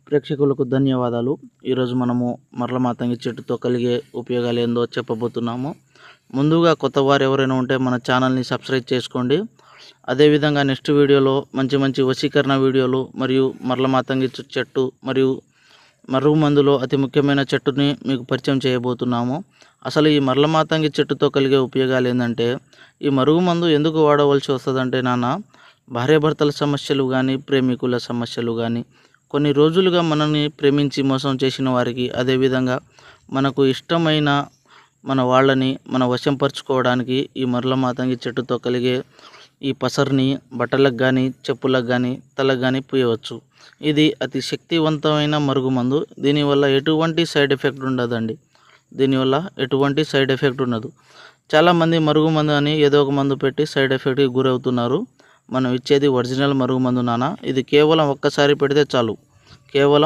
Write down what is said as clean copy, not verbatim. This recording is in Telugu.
ప్రేక్షకులకు ధన్యవాదాలు. ఈరోజు మనము మరల మాతంగి చెట్టుతో కలిగే ఉపయోగాలు ఏందో చెప్పబోతున్నాము. ముందుగా కొత్త వారు ఎవరైనా ఉంటే మన ఛానల్ని సబ్స్క్రైబ్ చేసుకోండి. అదేవిధంగా నెక్స్ట్ వీడియోలో మంచి మంచి వశీకరణ వీడియోలు మరియు మరల మాతంగి చెట్టు మరియు మరుగు మందులో అతి ముఖ్యమైన చెట్టుని మీకు పరిచయం చేయబోతున్నాము. అసలు ఈ మరల మాతంగి చెట్టుతో కలిగే ఉపయోగాలు ఏంటంటే, ఈ మరుగు మందు ఎందుకు వాడవలసి వస్తుందంటే భార్యాభర్తల సమస్యలు కానీ, ప్రేమికుల సమస్యలు కానీ, కొన్ని రోజులుగా మనల్ని ప్రేమించి మోసం చేసిన వారికి, అదేవిధంగా మనకు ఇష్టమైన మన వాళ్ళని మన వశంపరచుకోవడానికి ఈ మరల మాతంగి చెట్టుతో కలిగే ఈ పసర్ని బట్టలకు కానీ, చెప్పులకు కానీ, తలకు కానీ పూయవచ్చు. ఇది అతి శక్తివంతమైన మరుగుమందు. దీనివల్ల ఎటువంటి సైడ్ ఎఫెక్ట్ ఉండదండి. దీనివల్ల ఎటువంటి సైడ్ ఎఫెక్ట్ ఉండదు. చాలామంది మరుగుమందు అని ఏదో ఒక మందు పెట్టి సైడ్ ఎఫెక్ట్కి గురవుతున్నారు. మనం ఇచ్చేది ఒరిజినల్ మరుగుమందు ఇది కేవలం ఒక్కసారి పెడితే చాలు. కేవలం